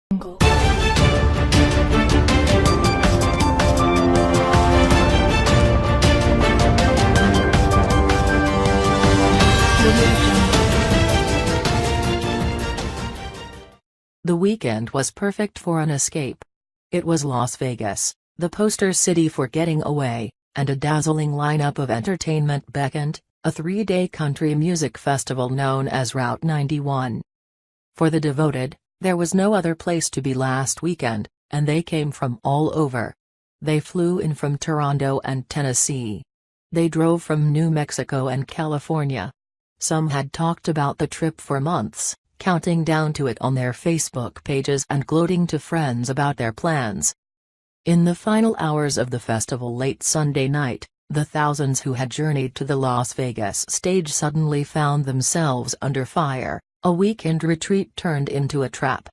The weekend was perfect for an escape. It was Las Vegas, the poster city for getting away, and a dazzling lineup of entertainment beckoned, a 3-day country music festival known as Route 91. For the devoted, there was no other place to be last weekend, and they came from all over. They flew in from Toronto and Tennessee. They drove from New Mexico and California. Some had talked about the trip for months, counting down to it on their Facebook pages and gloating to friends about their plans. In the final hours of the festival late Sunday night, the thousands who had journeyed to the Las Vegas stage suddenly found themselves under fire. A weekend retreat turned into a trap.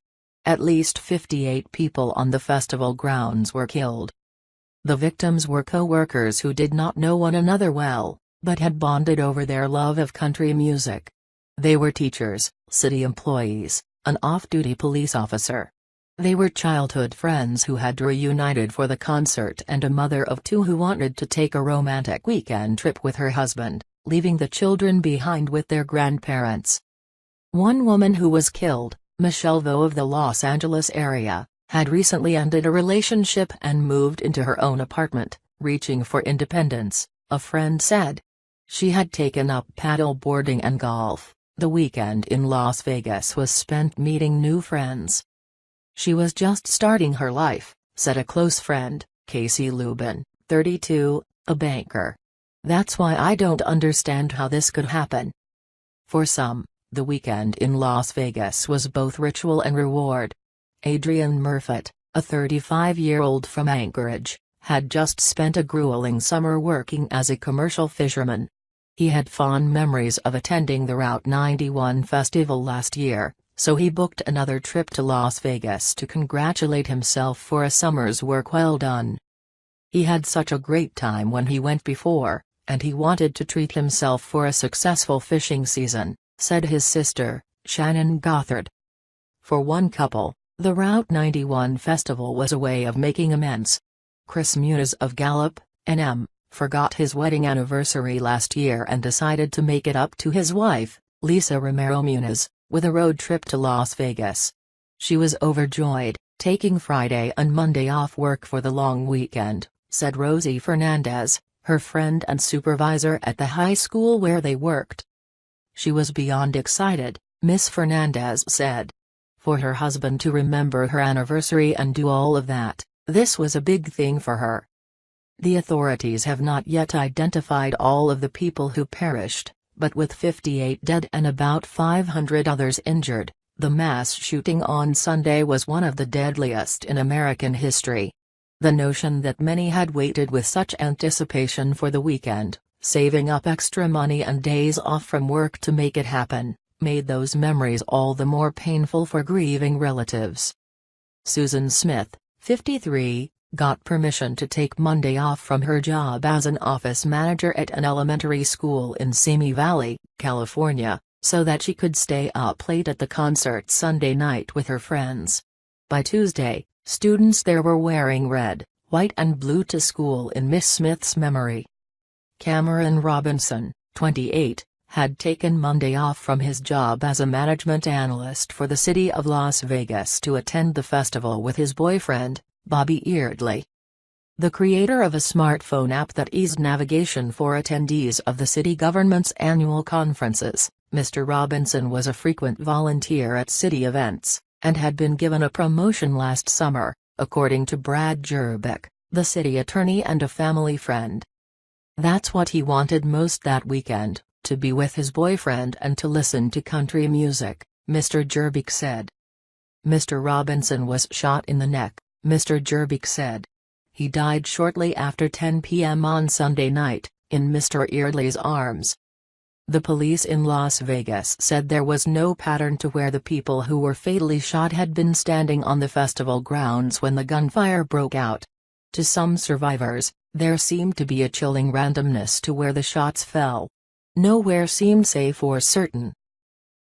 At least 58 people on the festival grounds were killed. The victims were co-workers who did not know one another well, but had bonded over their love of country music. They were teachers, city employees, an off-duty police officer. They were childhood friends who had reunited for the concert and a mother of 2 who wanted to take a romantic weekend trip with her husband, leaving the children behind with their grandparents. One woman who was killed, Michelle Vo of the Los Angeles area, had recently ended a relationship and moved into her own apartment, reaching for independence, a friend said. She had taken up paddle boarding and golf. The weekend in Las Vegas was spent meeting new friends. She was just starting her life, said a close friend, Casey Lubin, 32, a banker. That's why I don't understand how this could happen. For some, the weekend in Las Vegas was both ritual and reward. Adrian Murfitt, a 35-year-old from Anchorage, had just spent a grueling summer working as a commercial fisherman. He had fond memories of attending the Route 91 festival last year, so he booked another trip to Las Vegas to congratulate himself for a summer's work well done. He had such a great time when he went before, and he wanted to treat himself for a successful fishing season, said his sister, Shannon Gothard. For one couple, the Route 91 festival was a way of making amends. Chris Muniz of Gallup, NM, forgot his wedding anniversary last year and decided to make it up to his wife, Lisa Romero Muniz, with a road trip to Las Vegas. She was overjoyed, taking Friday and Monday off work for the long weekend, said Rosie Fernandez, her friend and supervisor at the high school where they worked. She was beyond excited, Miss Fernandez said. For her husband to remember her anniversary and do all of that, this was a big thing for her. The authorities have not yet identified all of the people who perished, but with 58 dead and about 500 others injured, the mass shooting on Sunday was one of the deadliest in American history. The notion that many had waited with such anticipation for the weekend, saving up extra money and days off from work to make it happen, made those memories all the more painful for grieving relatives. Susan Smith, 53, got permission to take Monday off from her job as an office manager at an elementary school in Simi Valley, California, so that she could stay up late at the concert Sunday night with her friends. By Tuesday, students there were wearing red, white and blue to school in Miss Smith's memory. Cameron Robinson, 28, had taken Monday off from his job as a management analyst for the city of Las Vegas to attend the festival with his boyfriend, Bobby Eardley. The creator of a smartphone app that eased navigation for attendees of the city government's annual conferences, Mr. Robinson was a frequent volunteer at city events, and had been given a promotion last summer, according to Brad Jerbeck, the city attorney and a family friend. That's what he wanted most that weekend, to be with his boyfriend and to listen to country music, Mr. Jerbeck said. Mr. Robinson was shot in the neck, Mr. Jerbeck said. He died shortly after 10 p.m. on Sunday night, in Mr. Eardley's arms. The police in Las Vegas said there was no pattern to where the people who were fatally shot had been standing on the festival grounds when the gunfire broke out. To some survivors, there seemed to be a chilling randomness to where the shots fell. Nowhere seemed safe or certain.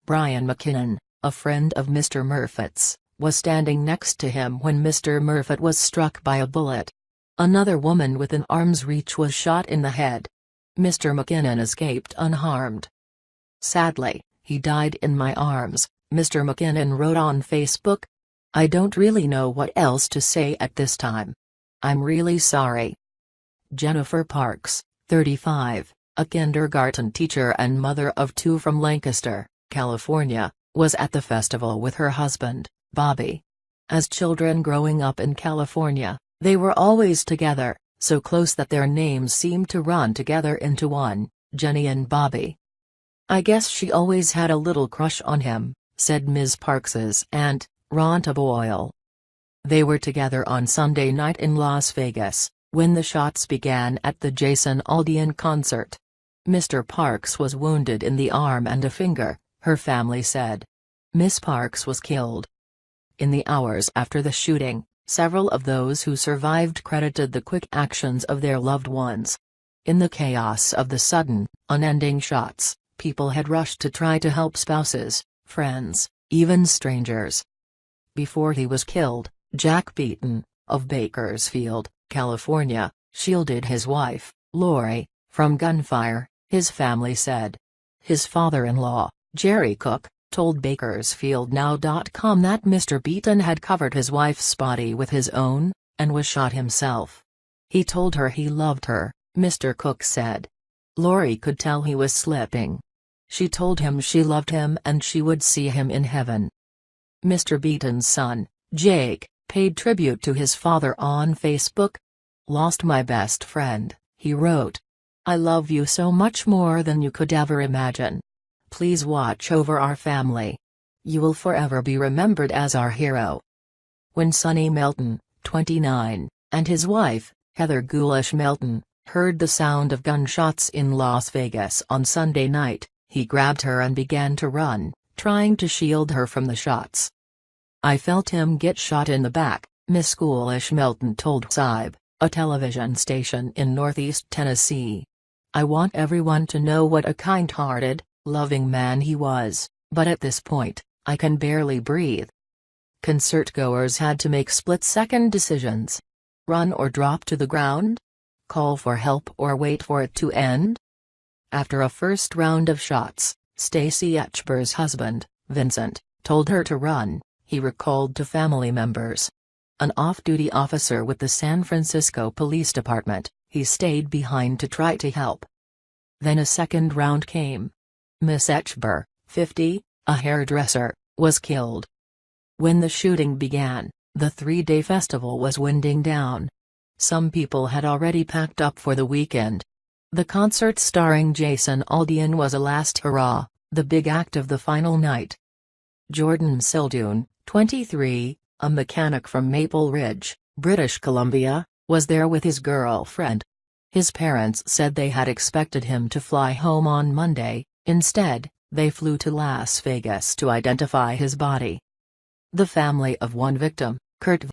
Brian McKinnon, a friend of Mr. Murfitt's, was standing next to him when Mr. Murphy was struck by a bullet. Another woman within arm's reach was shot in the head. Mr. McKinnon escaped unharmed. "Sadly, he died in my arms," Mr. McKinnon wrote on Facebook. "I don't really know what else to say at this time. I'm really sorry." Jennifer Parks, 35, a kindergarten teacher and mother of two from Lancaster, California, was at the festival with her husband, Bobby. As children growing up in California, they were always together, so close that their names seemed to run together into one, Jenny and Bobby. "I guess she always had a little crush on him," said Ms. Parks's aunt, Rhonda Boyle. They were together on Sunday night in Las Vegas, when the shots began at the Jason Aldean concert. Mr. Parks was wounded in the arm and a finger, her family said. Miss Parks was killed. In the hours after the shooting, several of those who survived credited the quick actions of their loved ones. In the chaos of the sudden, unending shots, people had rushed to try to help spouses, friends, even strangers. Before he was killed, Jack Beaton, of Bakersfield, California, shielded his wife, Lori, from gunfire, his family said. His father-in-law, Jerry Cook, told BakersfieldNow.com that Mr. Beaton had covered his wife's body with his own, and was shot himself. He told her he loved her, Mr. Cook said. Lori could tell he was slipping. She told him she loved him and she would see him in heaven. Mr. Beaton's son, Jake, paid tribute to his father on Facebook. "Lost my best friend," he wrote. "I love you so much more than you could ever imagine. Please watch over our family. You will forever be remembered as our hero." When Sonny Melton, 29, and his wife, Heather Ghoulish Melton, heard the sound of gunshots in Las Vegas on Sunday night, he grabbed her and began to run, trying to shield her from the shots. "I felt him get shot in the back," Miss Ghoulish Melton told Zybe, a television station in Northeast Tennessee. "I want everyone to know what a kind-hearted, loving man he was, but at this point, I can barely breathe." Concertgoers had to make split-second decisions. Run or drop to the ground? Call for help or wait for it to end? After a first round of shots, Stacey Etchber's husband, Vincent, told her to run, he recalled to family members. An off-duty officer with the San Francisco Police Department, he stayed behind to try to help. Then a second round came. Miss Etchber, 50, a hairdresser, was killed. When the shooting began, the three-day festival was winding down. Some people had already packed up for the weekend. The concert starring Jason Aldean was a last hurrah, the big act of the final night. Jordan Sildoon, 23, a mechanic from Maple Ridge, British Columbia, was there with his girlfriend. His parents said they had expected him to fly home on Monday. Instead, they flew to Las Vegas to identify his body. The family of one victim, Kurt